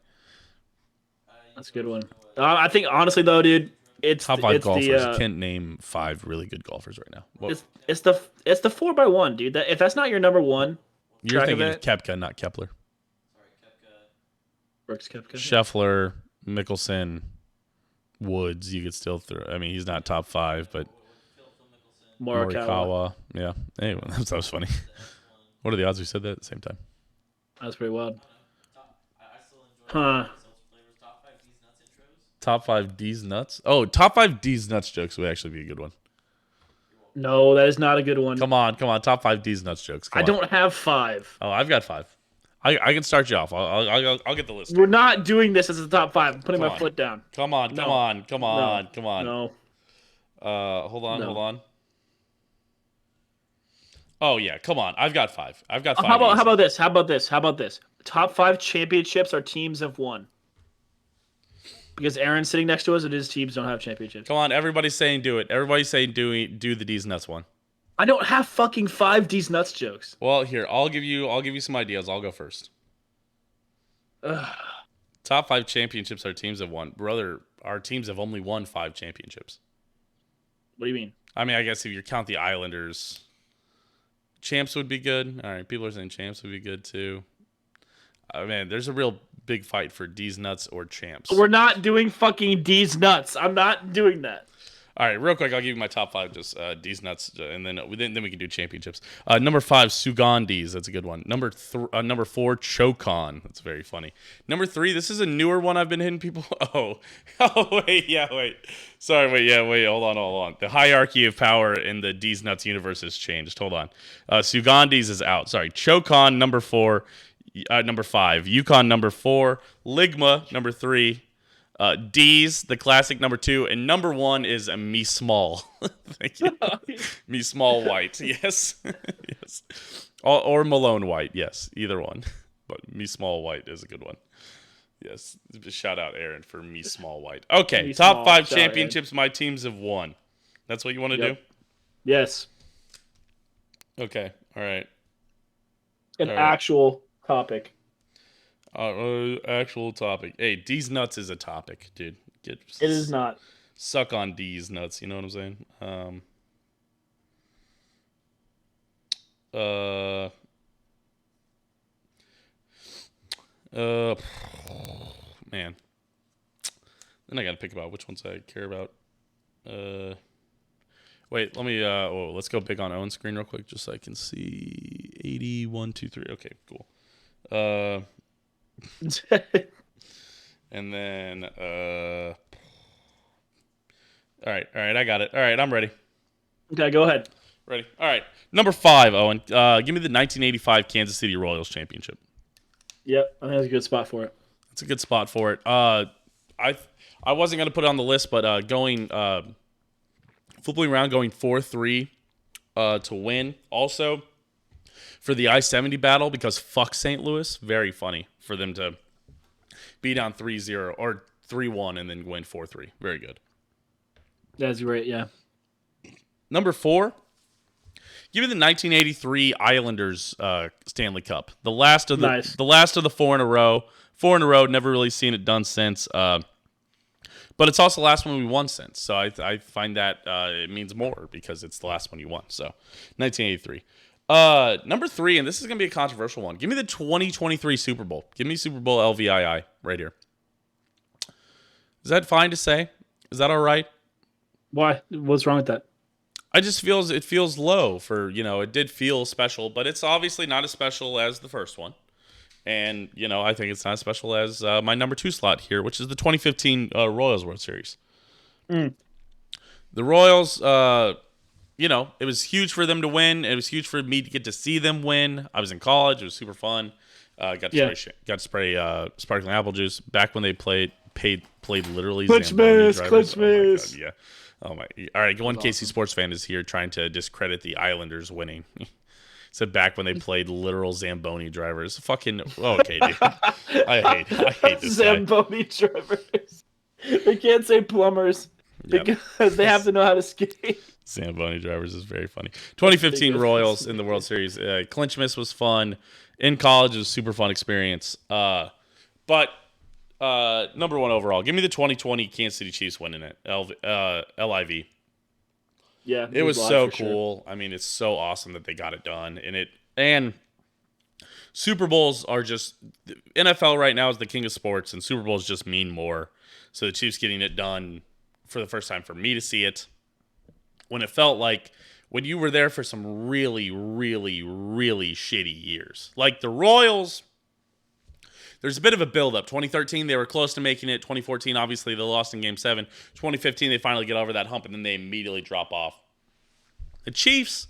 That's a good one. I think honestly though, dude, it's top 5 golfers. Can't name 5 really good golfers right now. Well, it's the 4x1, dude. If that's not your number 1, you're thinking of Koepka, not Kepler. Brooks Koepka. Scheffler, Mickelson, Woods. You could still throw. I mean, he's not top 5, but Morikawa. Yeah. Anyway, that was funny. What are the odds we said that at the same time? That's pretty wild. Huh. Top 5 D's nuts. Oh, top 5 D's nuts jokes would actually be a good one. No, that is not a good one. Come on. Top 5 D's nuts jokes. I don't have 5. Oh, I've got 5. I can start you off. I'll get the list. We're not doing this as a top 5. I'm putting my foot down. Come on. No. Hold on. Oh yeah, come on. I've got 5. I've got 5 How easy. about this? How about this? How about this? Top 5 championships our teams have won. Because Aaron's sitting next to us, and his teams don't have championships. Come on, everybody's saying do it. Everybody's saying do the D's nuts one. I don't have fucking 5 D's nuts jokes. Well, here, I'll give you some ideas. I'll go first. Ugh. Top 5 championships our teams have won. Brother, our teams have only won 5 championships. What do you mean? I mean, I guess if you count the Islanders, champs would be good. All right, people are saying champs would be good too. Man, there's a real big fight for D's nuts or champs. We're not doing fucking D's nuts. I'm not doing that. All right, real quick, I'll give you my top 5, just D's nuts, and then we can do championships. Number 5, Sugandis. That's a good one. Number 4, Chocon. That's very funny. Number 3, this is a newer one I've been hitting people. Oh, wait. Sorry, wait. Hold on. The hierarchy of power in the D's nuts universe has changed. Hold on. Sugandis is out. Sorry, Chocon number 4, number 5, Yukon number 4, Ligma number 3. D's, the classic number 2, and number 1 is a me small. Thank you. Me small white, yes. Yes. Or Malone white, yes. Either one. But me small white is a good one. Yes. Just shout out Aaron for me small white. Okay, Me top small, 5 shout out, championships my teams have won. That's what you want to do? Yes. Okay, all right. An All right. actual topic. Actual topic. Hey, D's nuts is a topic, dude. It is not. Suck on D's nuts. You know what I'm saying? Man. Then I gotta pick about which ones I care about. Wait, let me. Let's go big on Owen's screen real quick, just so I can see 81, 2, 3. Okay, cool. And then, all right, I got it. All right, I'm ready. Okay, go ahead. Ready. All right, number 5, Owen. Give me the 1985 Kansas City Royals championship. Yep, I think that's a good spot for it. It's a good spot for it. I wasn't gonna put it on the list, but flipping around, going 4-3 to win. Also, for the I-70 battle, because fuck St. Louis, very funny for them to be down 3-0 or 3-1 and then win 4-3. Very good. That's great, yeah. Number 4, give me the 1983 Islanders Stanley Cup. The last of the 4 in a row. 4 in a row. Never really seen it done since. But it's also the last one we won since. So I find that it means more because it's the last one you won. So 1983. Number 3, and this is going to be a controversial one. Give me the 2023 Super Bowl. Give me Super Bowl LVII right here. Is that fine to say? Is that all right? Why? What's wrong with that? It feels low for, it did feel special, but it's obviously not as special as the first one. And, I think it's not as special as my number 2 slot here, which is the 2015 Royals World Series. The Royals, it was huge for them to win. It was huge for me to get to see them win. I was in college. It was super fun. Got to spray sparkling apple juice back when they played literally Zamboni drivers. Clutchmas. Yeah. Oh my. All right. One KC sports fan is here trying to discredit the Islanders winning. Said back when they played literal Zamboni drivers. Fucking okay, dude. I hate this Zamboni drivers. They can't say plumbers because they have to know how to skate. Zamboni drivers is very funny. 2015 Royals in the World Series. Clinchmas was fun. In college, it was a super fun experience. But number 1 overall, give me the 2020 Kansas City Chiefs winning it. LIV. Yeah, it was so cool. Sure. I mean, it's so awesome that they got it done. And Super Bowls are just NFL right now is the king of sports, and Super Bowls just mean more. So the Chiefs getting it done for the first time for me to see it. When it felt like when you were there for some really, really, really shitty years. Like the Royals, there's a bit of a buildup. 2013, they were close to making it. 2014, obviously, they lost in Game 7. 2015, they finally get over that hump, and then they immediately drop off. The Chiefs,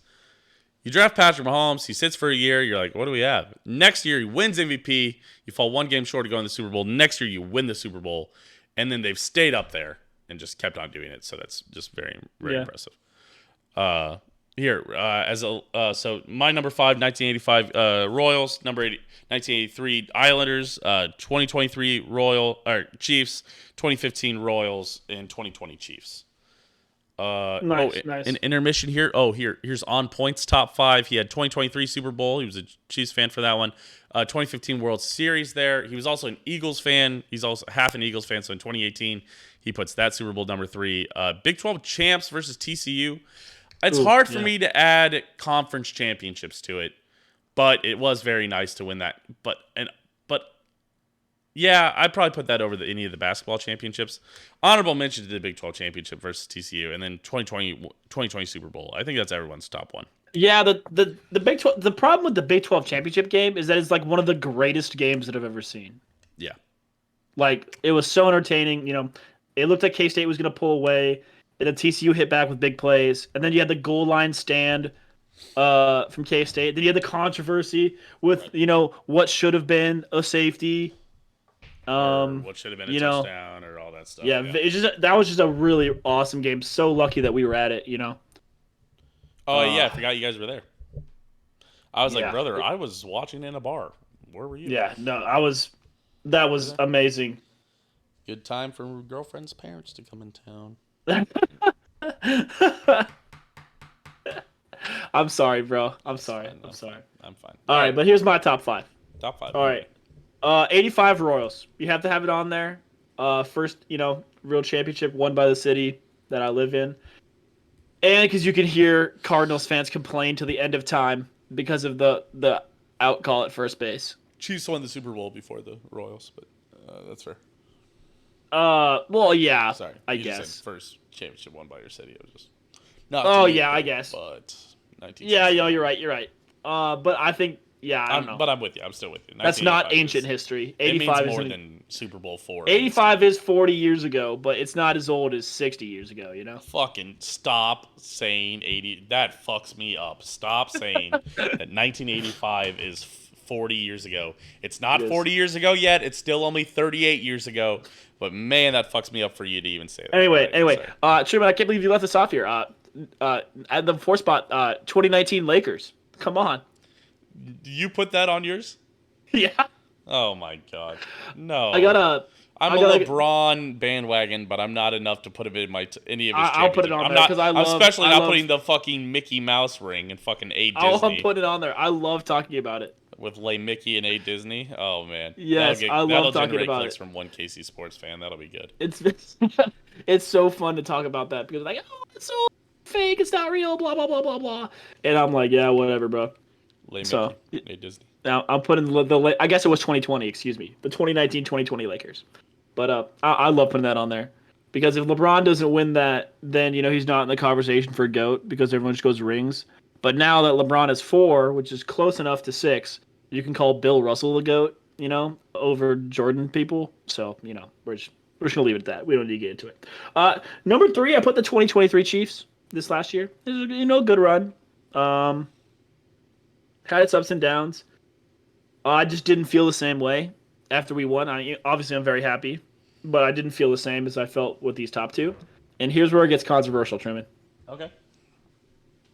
you draft Patrick Mahomes. He sits for a year. You're like, what do we have? Next year, he wins MVP. You fall 1 game short of going to the Super Bowl. Next year, you win the Super Bowl. And then they've stayed up there and just kept on doing it. So that's just very, very impressive. Here, so my number 5, 1985 Royals, number 80, 1983 Islanders, 2023 Chiefs, 2015 Royals, and 2020 Chiefs. Nice, An nice. intermission here. Here's on points top 5. He had 2023 Super Bowl. He was a Chiefs fan for that one. 2015 World Series there. He was also an Eagles fan. He's also half an Eagles fan. So in 2018, he puts that Super Bowl number 3. Big 12 champs versus TCU. It's Ooh, hard for yeah. me to add conference championships to it, but it was very nice to win that. But yeah, I'd probably put that over any of the basketball championships. Honorable mention to the Big 12 championship versus TCU, and then 2020 Super Bowl. I think that's everyone's top one. Yeah, the Big 12, the problem with the Big 12 championship game is that it's like one of the greatest games that I've ever seen. Yeah. Like it was so entertaining. It looked like K State was going to pull away, and then TCU hit back with big plays, and then you had the goal line stand from K State. Then you had the controversy with Right. what should have been a safety. Or what should have been a You know, touchdown or all that stuff. yeah, Yeah. it's just that was just a really awesome game. So lucky that we were at it. Oh, yeah, Uh, I forgot you guys were there. I was like, yeah, brother, I was watching in a bar. Where were you? yeah. No, that You were was there? amazing. Good time for girlfriend's parents to come in town. I'm sorry, bro. I'm It's sorry. fine. I'm I'm sorry. fine. I'm fine. All right, but here's my top 5. Top 5. All right. 85 Royals. You have to have it on there. First, real championship won by the city that I live in. And because you can hear Cardinals fans complain till the end of time because of the out call at first base. Chiefs won the Super Bowl before the Royals, but that's fair. Well, yeah, Sorry, I you just said guess. first championship won by your city. It was just not to Oh, yeah, I nitpick, guess. but Yeah, 1960. you're right. You're right. But I think, yeah, I don't know. But I'm with you. I'm still with you. That's not 1985 ancient is, history. it means 85 more isn't. than Super Bowl 4. 85 is 40 years ago, but it's not as old as 60 years ago. Fucking stop saying 80. That fucks me up. Stop saying that 1985 is 40 years ago. It's not It is. 40 years ago yet. It's still only 38 years ago. But man, that fucks me up for you to even say that. Anyway, All right, anyway, sorry. Truman, I can't believe you left us off here. At the 4th spot, 2019 Lakers. Come on. Do you put that on yours? Yeah. Oh my god. No. I gotta. I'm I a gotta. LeBron bandwagon, but I'm not enough to put him in any of his I'll put it championships. on I'm there not. because I'm especially I not love. putting the fucking Mickey Mouse ring and fucking A I'll Disney put it on there. I love talking about it. with Lay Mickey and A Disney. Oh man, Yes, I that'll love talking generate about clicks it. from one KC sports fan. That'll be good. It's it's so fun to talk about that because like, oh, it's so fake. It's not real. Blah blah blah blah blah. And I'm like, yeah, whatever, bro. Lay So Mickey, A Disney. now I'm putting I guess it was 2020. Excuse me, the 2019-2020 Lakers. But I love putting that on there because if LeBron doesn't win that, then he's not in the conversation for GOAT because everyone just goes rings. But now that LeBron is 4, which is close enough to 6, you can call Bill Russell the GOAT, over Jordan people. So we're just gonna leave it at that. We don't need to get into it. Number 3, I put the 2023 Chiefs this last year. It was good run. Um, Had its ups and downs. I just didn't feel the same way after we won. Obviously I'm very happy, but I didn't feel the same as I felt with these top 2. And here's where it gets controversial, Truman. Okay.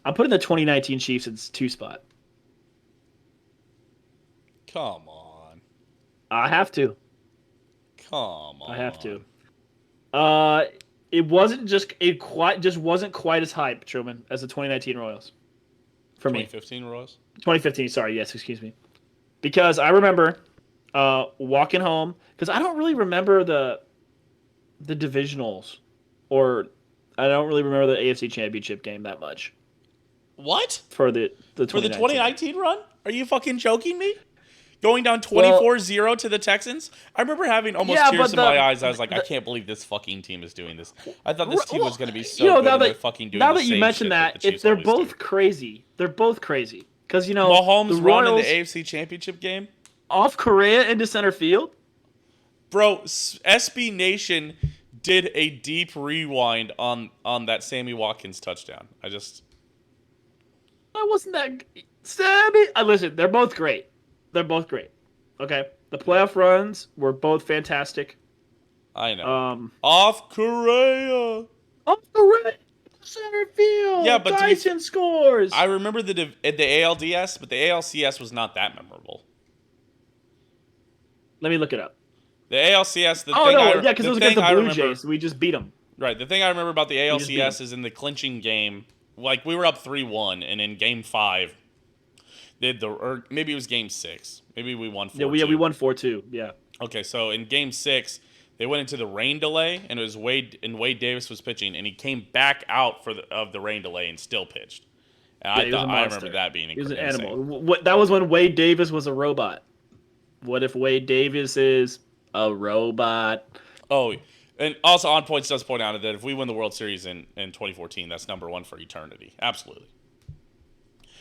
I'm putting the 2019 Chiefs in 2 spot. Come on. I have to. Come on. I have to. It wasn't just wasn't quite as hype, Truman, as the 2019 Royals. For me. 2015 Royals. 2015, sorry, yes, excuse me. Because I remember walking home because I don't really remember the divisionals, or I don't really remember the AFC Championship game that much What? for the For the 2019. 2019 run? Are you fucking joking me? Going down Well- 24-0 to the Texans? I remember having almost Yeah, tears but in my eyes. I was like, I can't believe this fucking team is doing this. I thought this team was going to be so good. now And they're that fucking doing now the that you same mention shit that, the if Chiefs they're always both do. crazy, because Mahomes the run in Royals the AFC Championship game? off Correa into center field. Bro, SB Nation did a deep rewind on that Sammy Watkins touchdown. I wasn't that Sammy. Listen, they're both great. They're both great. Okay, the playoff runs were both fantastic. I know. Um, Off Correa. off Correa. Center field. Yeah, but Dyson scores. I remember the ALDS, but the ALCS was not that memorable. Let me look it up. The ALCS, because it was against the Blue Jays. We just beat them. Right. The thing I remember about the ALCS is in the clinching game, like we were up 3-1, and in Game 5, or maybe it was Game 6. Maybe we won 4-2. Yeah, we won 4-2. Yeah. Okay, so in Game 6, they went into the rain delay, and it was Wade Davis was pitching, and he came back out of the rain delay and still pitched. And I remember that being insane. He was an animal. Insane. That was when Wade Davis was a robot. What if Wade Davis is a robot? Oh, and also On Points does point out that if we win the World Series in 2014, that's number one for eternity. Absolutely.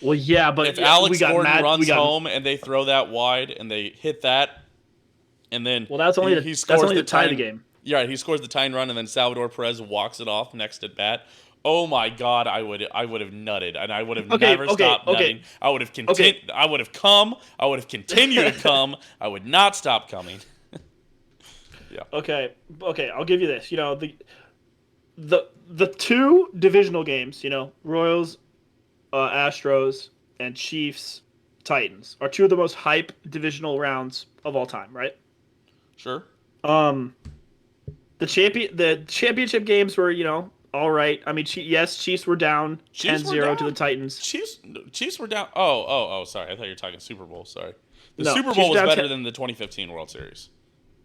Well, yeah, but if Alex Gordon runs home and they throw that wide and they hit that, and then that's only the tie of the game. Yeah, right, he scores the tying run, and then Salvador Perez walks it off next at bat. Oh my God, I would have nutted, and I would have never stopped nutting. I would have continued. I would have come. I would have continued to come. I would not stop coming. Yeah. Okay. I'll give you this. You know, the two divisional games. You know, Royals, Astros, and Chiefs, Titans are two of the most hype divisional rounds of all time. Right. Sure. The championship games were, you know, all right. I mean, Chiefs were down 10-0 to the Titans. Chiefs were down. Oh, sorry. I thought you were talking Super Bowl. Sorry. The Super Bowl Chiefs was better than the 2015 World Series,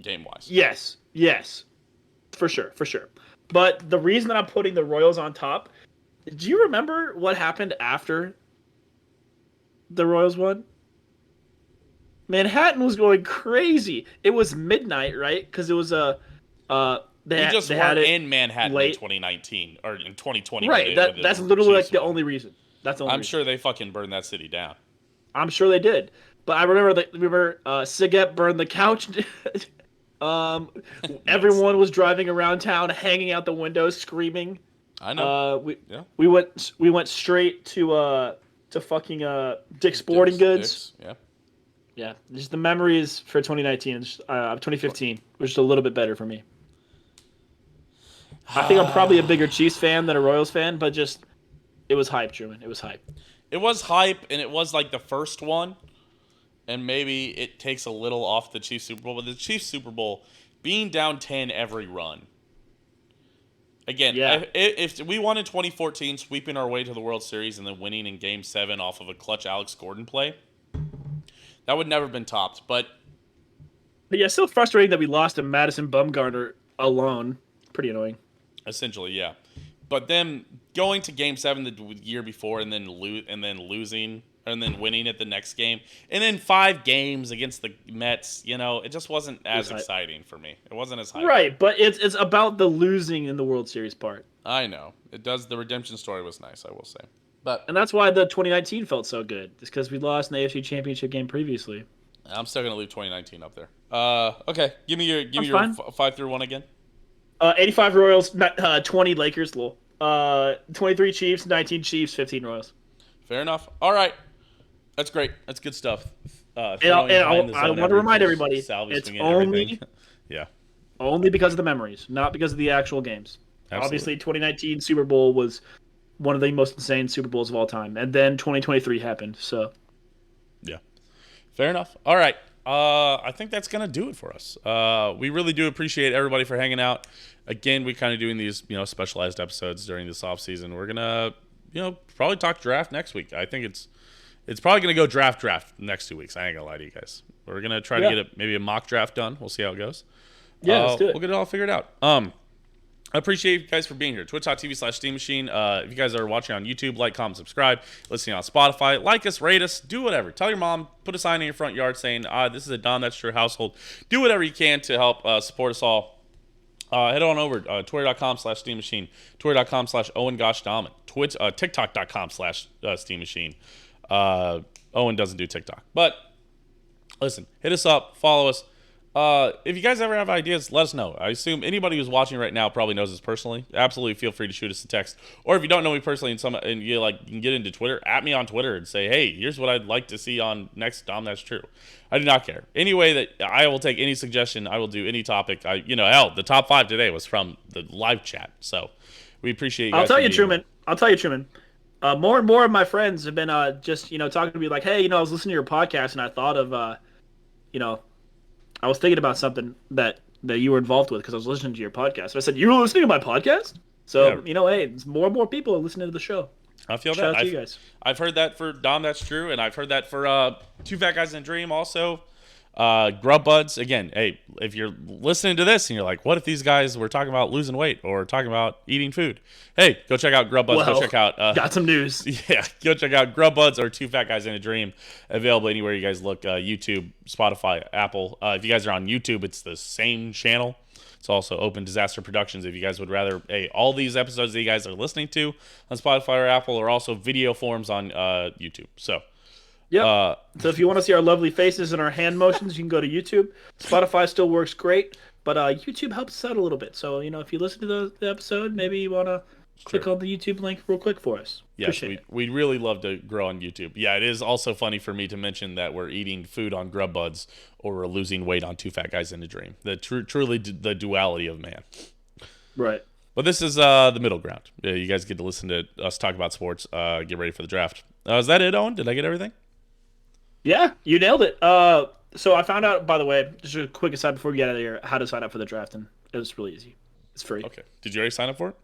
game-wise. Yes. For sure. But the reason that I'm putting the Royals on top, do you remember what happened after the Royals won? Manhattan was going crazy. It was midnight, right? Because it was a we just weren't in Manhattan in 2019 or in 2020. Right. That's literally like the only reason. I'm sure they fucking burned that city down. I'm sure they did. But I remember Siget burned the couch. Everyone was driving around town, hanging out the windows, screaming. I know. We went straight to fucking Dick's Sporting Goods. Yeah. Yeah, just the memories for 2019, 2015, was just a little bit better for me. I think I'm probably a bigger Chiefs fan than a Royals fan, but just it was hype, Truman. It was hype. It was hype, and it was like the first one, and maybe it takes a little off the Chiefs Super Bowl, but the Chiefs Super Bowl being down 10 every run. Again, if we won in 2014, sweeping our way to the World Series and then winning in Game 7 off of a clutch Alex Gordon play, that would never have been topped. But yeah, still frustrating that we lost to Madison Bumgarner alone. Pretty annoying. Essentially, yeah. But then going to Game 7 the year before and then losing and then winning it the next game, and then 5 games against the Mets, you know, it just wasn't as exciting for me. It wasn't as hype. Right, but it's about the losing in the World Series part. I know. It does. The redemption story was nice, I will say. And that's why the 2019 felt so good. It's because we lost in the AFC Championship game previously. I'm still gonna leave 2019 up there. Okay, give me your 5 through 1 again. 85 Royals, 20 Lakers, 23 Chiefs, 19 Chiefs, 15 Royals. Fair enough. All right, that's great. That's good stuff. I want to remind everybody, it's only only because of the memories, not because of the actual games. Absolutely. Obviously, 2019 Super Bowl was one of the most insane Super Bowls of all time, and then 2023 happened. So, yeah, fair enough. All right. I think that's going to do it for us. We really do appreciate everybody for hanging out. Again, we kind of doing these, specialized episodes during this off season. We're going to, probably talk draft next week. I think it's probably going to go draft next 2 weeks. I ain't going to lie to you guys. We're going to try to get maybe a mock draft done. We'll see how it goes. Yeah, let's do it. We'll get it all figured out. I appreciate you guys for being here. Twitch.tv/Steam Machine. If you guys are watching on YouTube, like, comment, subscribe. Listening on Spotify, like us, rate us, do whatever. Tell your mom, put a sign in your front yard saying, this is a Dahm That's True household. Do whatever you can to help support us all. Head on over Twitter.com/Steam Machine, Twitter.com/OwenGoshDahm, TikTok.com/Steam Machine. Owen doesn't do TikTok. But listen, hit us up, follow us. If you guys ever have ideas, let us know. I assume anybody who's watching right now probably knows us personally. Absolutely feel free to shoot us a text. Or if you don't know me personally and you can get into Twitter, at me on Twitter and say, hey, here's what I'd like to see on next Dahm That's True. I do not care. Any way that I will take any suggestion, I will do any topic. Hell, the top 5 today was from the live chat. So We appreciate you I'll guys. tell for you, being Truman. I'll tell you, Truman. More and more of my friends have been just talking to me like, hey, I was listening to your podcast and I thought of you know I was thinking about something that you were involved with because I was listening to your podcast. And I said, you were listening to my podcast? here. So hey, it's more and more people are listening to the show. I feel Shout that. out to you guys. I've heard that for Dahm, that's true, and I've heard that for Two Fat Guys in a Dream also. Grub Buds, again, hey, if you're listening to this and you're like, what if these guys were talking about losing weight or talking about eating food? Hey, go check out Grub Buds. Well, go check out. got some news. Yeah, go check out Grub Buds or Two Fat Guys in a Dream. Available anywhere you guys look. YouTube, Spotify, Apple. If you guys are on YouTube, it's the same channel. It's also Open Disaster Productions. If you guys would rather, all these episodes that you guys are listening to on Spotify or Apple are also video forms on YouTube. So, yeah. So if you want to see our lovely faces and our hand motions, you can go to YouTube. Spotify still works great, but YouTube helps us out a little bit. So if you listen to the episode, maybe you want to click on the YouTube link real quick for us. Yes, we'd really love to grow on YouTube. Yeah, it is also funny for me to mention that we're eating food on Grub Buds or we're losing weight on Two Fat Guys in a Dream. Truly the duality of man. Right. But this is the middle ground. You guys get to listen to us talk about sports. Get ready for the draft. Is that it, Owen? Did I get everything? Yeah, you nailed it. So I found out, by the way, just a quick aside before we get out of here, how to sign up for the draft, and it was really easy. It's free. Okay. Did you already sign up for it?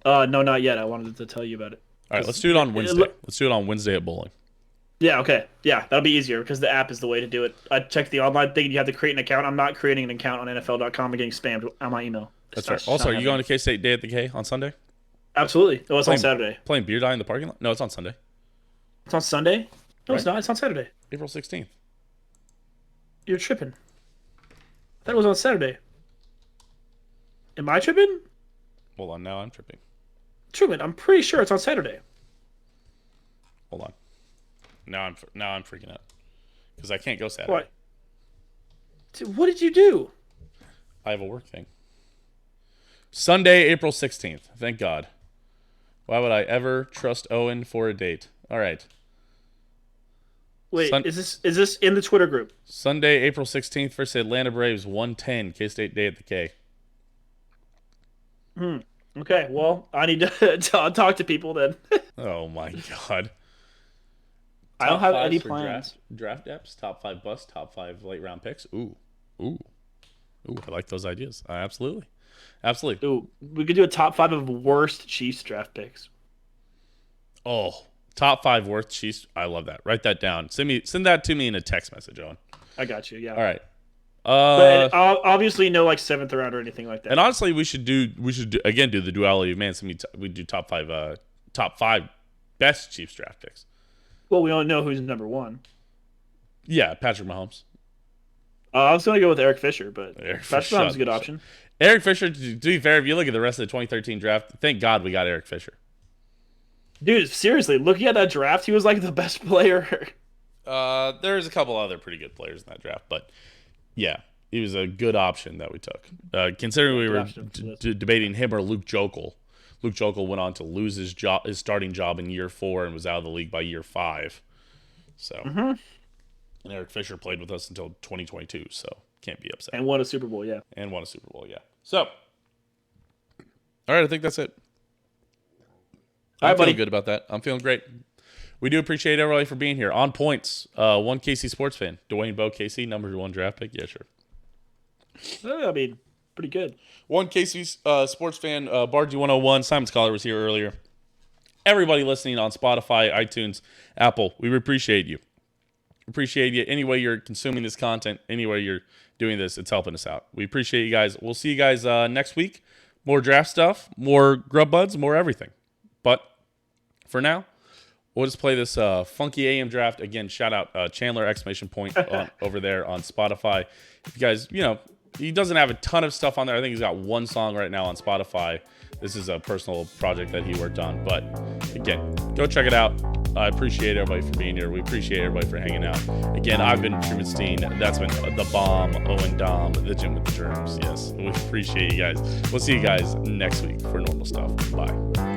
No, not yet. I wanted to tell you about it. All right, let's do it on Wednesday. Let's do it on Wednesday at bowling. Yeah, okay. Yeah, that'll be easier because the app is the way to do it. I checked the online thing. You have to create an account. I'm not creating an account on NFL.com and getting spammed on my email. That's right. Also, are you going to K-State Day at the K on Sunday? Absolutely. Oh, it's on Saturday. Playing beer die in the parking lot? No, it's on Sunday. It's on Sunday? No, Right. It's not. It's on Saturday. April 16th. You're tripping. I thought it was on Saturday. Am I tripping? Hold on, now I'm tripping. Truman, I'm pretty sure it's on Saturday. Hold on. Now I'm freaking out because I can't go Saturday. What? Dude, what did you do? I have a work thing. Sunday, April 16th. Thank God. Why would I ever trust Owen for a date? All right. Wait, is this in the Twitter group? Sunday, April 16th versus Atlanta Braves, 1:10 K-State Day at the K. Okay, well, I need to talk to people then. Oh my God. I don't have any for plans. Draft depths, top 5 busts, top 5 late round picks. Ooh. I like those ideas. Absolutely. Ooh, we could do a top 5 of worst Chiefs draft picks. Oh, top 5 worst Chiefs. I love that. Write that down. Send that to me in a text message, Owen. I got you. Yeah. All right. But obviously no 7th round or anything like that. And honestly, we should do again do the duality of man. So we do top 5 best Chiefs draft picks. Well, we don't know who's number 1. Yeah, Patrick Mahomes. I was gonna go with Eric Fisher, but Patrick Mahomes is a good option. Eric Fisher. To be fair, if you look at the rest of the 2013 draft, thank God we got Eric Fisher. Dude, seriously, looking at that draft, he was like the best player. There's a couple other pretty good players in that draft, but yeah, he was a good option that we took. Considering we were debating him or Luke Jokel. Luke Jokel went on to lose his starting job in year 4 and was out of the league by year 5. So, and Eric Fisher played with us until 2022, so can't be upset. And won a Super Bowl, yeah. So, all right, I think that's it. All right, buddy. I'm feeling good about that. I'm feeling great. We do appreciate everybody for being here. On points, one KC sports fan, Dwayne Bowe KC, number 1 draft pick. Yeah, sure. I mean, pretty good. One KC sports fan, Bargy 101. Simon Scholar was here earlier. Everybody listening on Spotify, iTunes, Apple, we appreciate you. Appreciate you. Any way you're consuming this content, any way you're doing this, it's helping us out. We appreciate you guys. We'll see you guys next week. More draft stuff, more Grub Buds, more everything. But for now, we'll just play this funky AM draft. Again, shout out Chandler ! Over there on Spotify. If you guys, he doesn't have a ton of stuff on there. I think he's got 1 song right now on Spotify. This is a personal project that he worked on. But again, go check it out. I appreciate everybody for being here. We appreciate everybody for hanging out. Again, I've been Truman Steen. That's been The Bomb, Owen Dahm, The Gym with the Germs. Yes, we appreciate you guys. We'll see you guys next week for normal stuff. Bye.